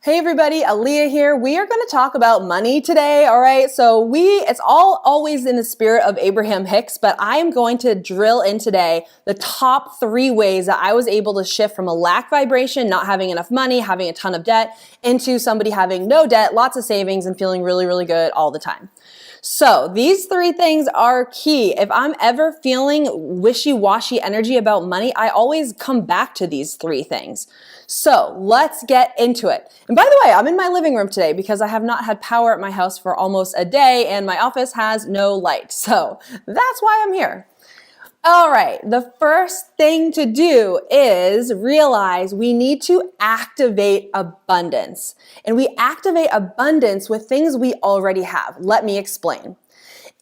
Hey everybody, Alleah here. We are going to talk about money today, all right? So it's all always in the spirit of Abraham Hicks, but I am going to drill in today the top 3 ways that I was able to shift from a lack vibration, not having enough money, having a ton of debt, into somebody having no debt, lots of savings, and feeling really, really good all the time. So these 3 things are key. If I'm ever feeling wishy-washy energy about money, I always come back to these 3 things. So let's get into it. And by the way, I'm in my living room today because I have not had power at my house for almost a day and my office has no light. So that's why I'm here. All right, the first thing to do is realize we need to activate abundance. And we activate abundance with things we already have. Let me explain.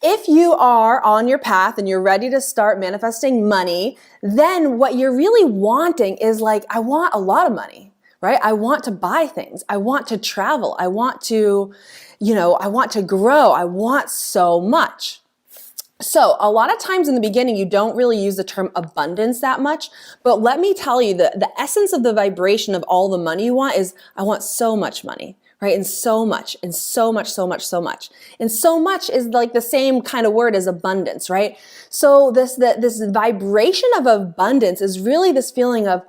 If you are on your path and you're ready to start manifesting money, then what you're really wanting is like, I want a lot of money, right? I want to buy things. I want to travel. I want to, I want to grow. I want so much. So a lot of times in the beginning, you don't really use the term abundance that much, but let me tell you the essence of the vibration of all the money you want is, I want so much money, right? And so much, and so much, so much, so much. And so much is like the same kind of word as abundance, right? So this vibration of abundance is really this feeling of,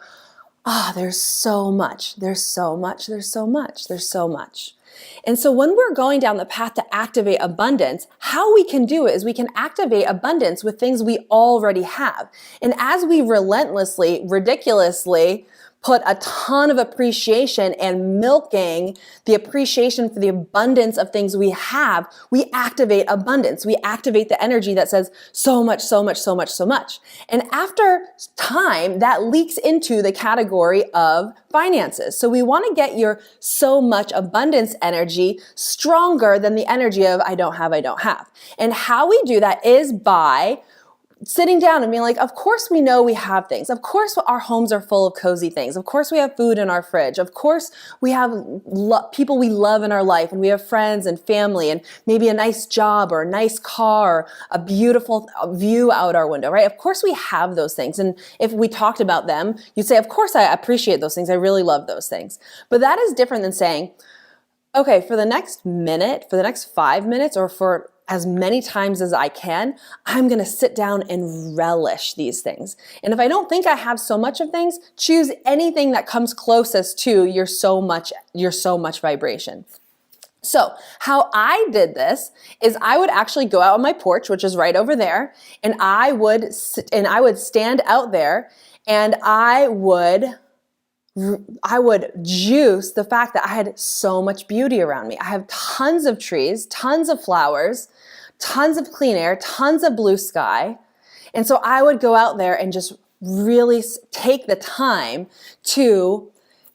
there's so much, there's so much, there's so much, there's so much. And so when we're going down the path to activate abundance, how we can do it is we can activate abundance with things we already have. And as we relentlessly, ridiculously put a ton of appreciation and milking the appreciation for the abundance of things we have, we activate abundance. We activate the energy that says so much, so much, so much, so much. And after time, that leaks into the category of finances. So we want to get your so much abundance energy stronger than the energy of I don't have, I don't have. And how we do that is by sitting down and being like, of course we know we have things. Of course our homes are full of cozy things. Of course we have food in our fridge. Of course we have people we love in our life, and we have friends and family and maybe a nice job or a nice car, or a beautiful view out our window, right? Of course we have those things. And if we talked about them, you'd say, of course I appreciate those things. I really love those things. But that is different than saying, okay, for the next minute, for the next 5 minutes, or for as many times as I can, I'm going to sit down and relish these things. And if I don't think I have so much of things, choose anything that comes closest to your so much vibration. So how I did this is I would actually go out on my porch, which is right over there, and I would stand out there and I would juice the fact that I had so much beauty around me. I have tons of trees, tons of flowers, tons of clean air, tons of blue sky. And so I would go out there and just really take the time to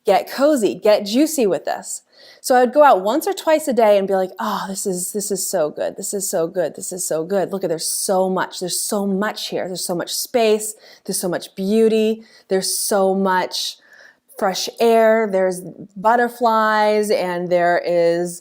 get cozy, get juicy with this. So I'd go out once or twice a day and be like, oh, this is so good. This is so good. This is so good. Look, there's so much here. There's so much space. There's so much beauty. There's so much fresh air, there's butterflies, and there is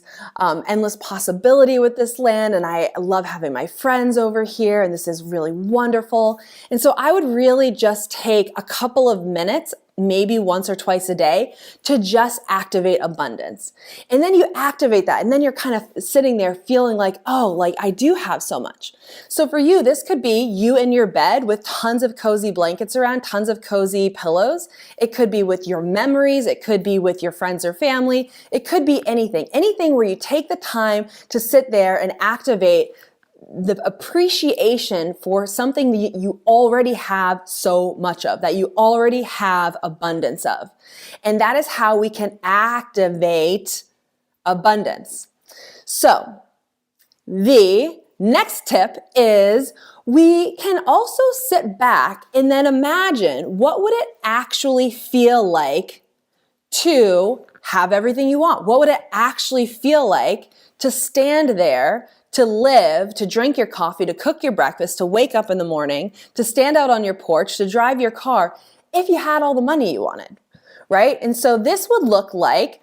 endless possibility with this land, and I love having my friends over here, and this is really wonderful. And so I would really just take a couple of minutes, maybe once or twice a day, to just activate abundance. And then you activate that, and then you're kind of sitting there feeling like, oh, like I do have so much. So for you, this could be you in your bed with tons of cozy blankets around, tons of cozy pillows. It could be with your memories. It could be with your friends or family. It could be anything where you take the time to sit there and activate the appreciation for something that you already have so much of, that you already have abundance of. And that is how we can activate abundance. So the next tip is we can also sit back and then imagine, what would it actually feel like to have everything you want? What would it actually feel like to stand there, to live, to drink your coffee, to cook your breakfast, to wake up in the morning, to stand out on your porch, to drive your car, if you had all the money you wanted, right? And so this would look like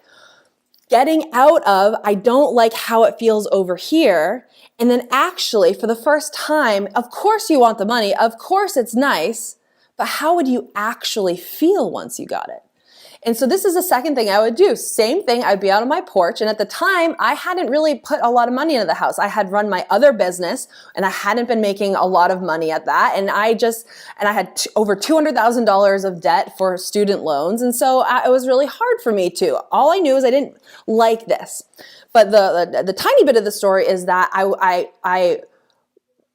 getting out of, I don't like how it feels over here, and then actually, for the first time, of course you want the money, of course it's nice, but how would you actually feel once you got it? And so this is the second thing I would do. Same thing, I'd be out on my porch. And at the time, I hadn't really put a lot of money into the house. I had run my other business and I hadn't been making a lot of money at that. And I had over $200,000 of debt for student loans. And so it was really hard for me too. All I knew is I didn't like this. But the tiny bit of the story is that I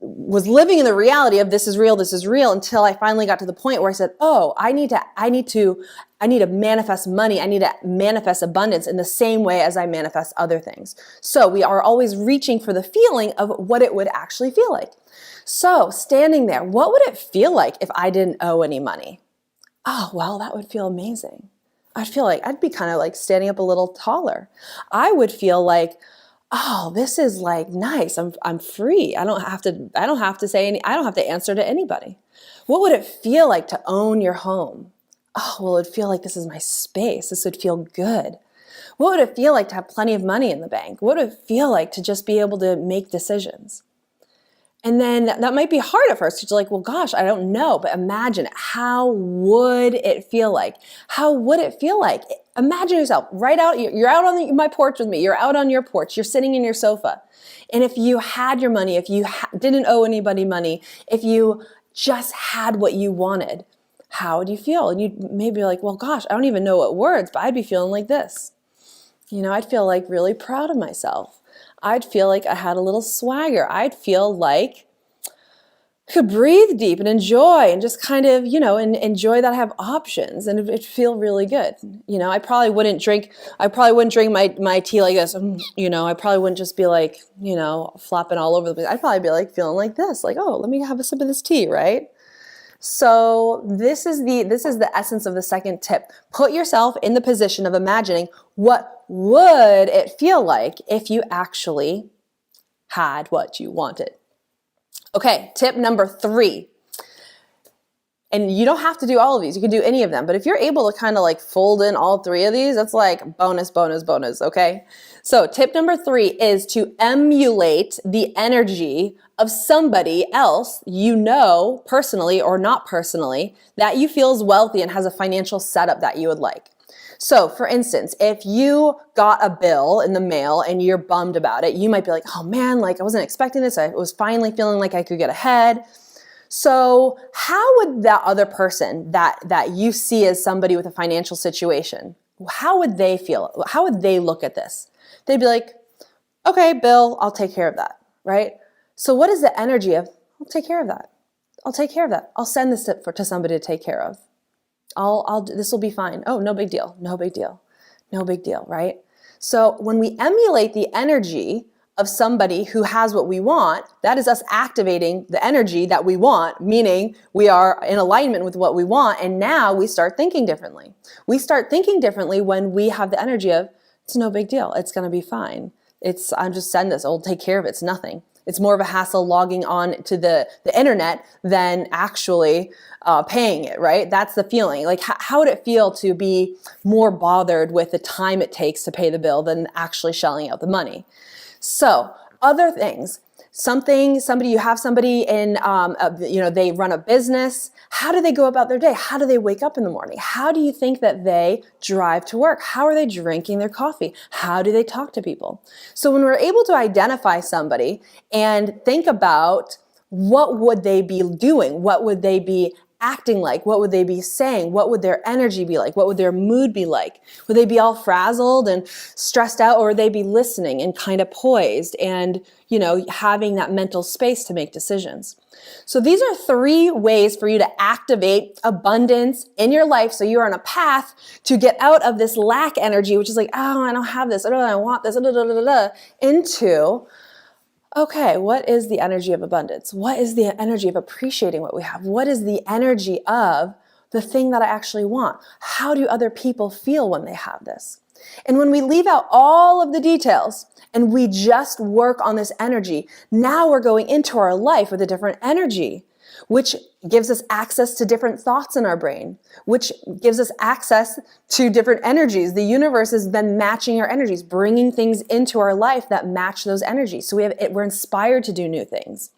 was living in the reality of this is real until I finally got to the point where I said, oh, I need to manifest money. I need to manifest abundance in the same way as I manifest other things. So we are always reaching for the feeling of what it would actually feel like. So standing there, what would it feel like if I didn't owe any money? Oh, well, that would feel amazing. I'd feel like I'd be kind of like standing up a little taller. I would feel like, oh, this is like nice. I'm free. I don't have to answer to anybody. What would it feel like to own your home? Oh, well, it would feel like this is my space. This would feel good. What would it feel like to have plenty of money in the bank? What would it feel like to just be able to make decisions? And then that might be hard at first because you're like, well, gosh, I don't know. But imagine, how would it feel like? How would it feel like? Imagine yourself you're out on my porch with me. You're out on your porch. You're sitting in your sofa. And if you had your money, if you didn't owe anybody money, if you just had what you wanted, how would you feel? And you'd maybe be like, well, gosh, I don't even know what words, but I'd be feeling like this. I'd feel like really proud of myself. I'd feel like I had a little swagger. I'd feel like I could breathe deep and enjoy and just kind of, and enjoy that I have options, and it'd feel really good. I probably wouldn't drink my tea like this. I probably wouldn't just be like, flopping all over the place. I'd probably be like feeling like this, like, oh, let me have a sip of this tea, right? So this is the essence of the second tip. Put yourself in the position of imagining what would it feel like if you actually had what you wanted. Okay, tip number 3. And you don't have to do all of these. You can do any of them. But if you're able to kind of like fold in all 3 of these, that's like bonus, okay? So tip number 3 is to emulate the energy of somebody else personally or not personally, that you feel is wealthy and has a financial setup that you would like. So for instance, if you got a bill in the mail and you're bummed about it, you might be like, oh man, like I wasn't expecting this. I was finally feeling like I could get ahead. So how would that other person that you see as somebody with a financial situation, how would they feel? How would they look at this? They'd be like, okay, Bill, I'll take care of that, right? So what is the energy of, I'll take care of that. I'll take care of that. I'll send this to somebody to take care of. This will be fine. Oh, no big deal. No big deal. No big deal, right? So when we emulate the energy of somebody who has what we want, that is us activating the energy that we want, meaning we are in alignment with what we want. And now we start thinking differently. We start thinking differently when we have the energy of, it's no big deal. It's going to be fine. I'm just send this. I'll take care of it. It's nothing. It's more of a hassle logging on to the internet than actually paying it, right? That's the feeling. Like, how would it feel to be more bothered with the time it takes to pay the bill than actually shelling out the money? So other things, you have somebody in, they run a business. How do they go about their day? How do they wake up in the morning? How do you think that they drive to work? How are they drinking their coffee? How do they talk to people? So when we're able to identify somebody and think about what would they be doing? What would they be acting like? What would they be saying? What would their energy be like? What would their mood be like? Would they be all frazzled and stressed out, or would they be listening and kind of poised and, having that mental space to make decisions? So these are 3 ways for you to activate abundance in your life, so you're on a path to get out of this lack energy, which is like, oh, I don't have this, I want this, into, okay, what is the energy of abundance? What is the energy of appreciating what we have? What is the energy of the thing that I actually want? How do other people feel when they have this? And when we leave out all of the details and we just work on this energy, now we're going into our life with a different energy. which gives us access to different thoughts in our brain, which gives us access to different energies. The universe is then matching our energies, bringing things into our life that match those energies. So we're inspired to do new things.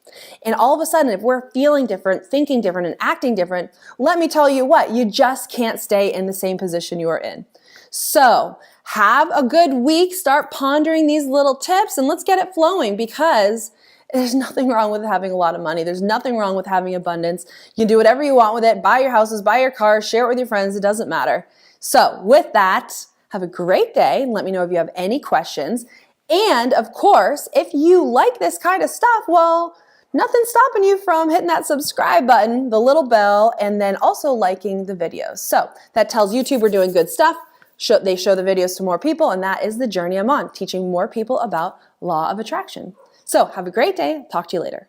And all of a sudden, if we're feeling different, thinking different, and acting different, let me tell you what, you just can't stay in the same position you are in. So have a good week. Start pondering these little tips and let's get it flowing, because there's nothing wrong with having a lot of money. There's nothing wrong with having abundance. You can do whatever you want with it. Buy your houses, buy your cars, share it with your friends. It doesn't matter. So with that, have a great day and let me know if you have any questions. And of course, if you like this kind of stuff, well, nothing's stopping you from hitting that subscribe button, the little bell, and then also liking the videos. So that tells YouTube we're doing good stuff. They show the videos to more people, and that is the journey I'm on, teaching more people about law of attraction. So have a great day. Talk to you later.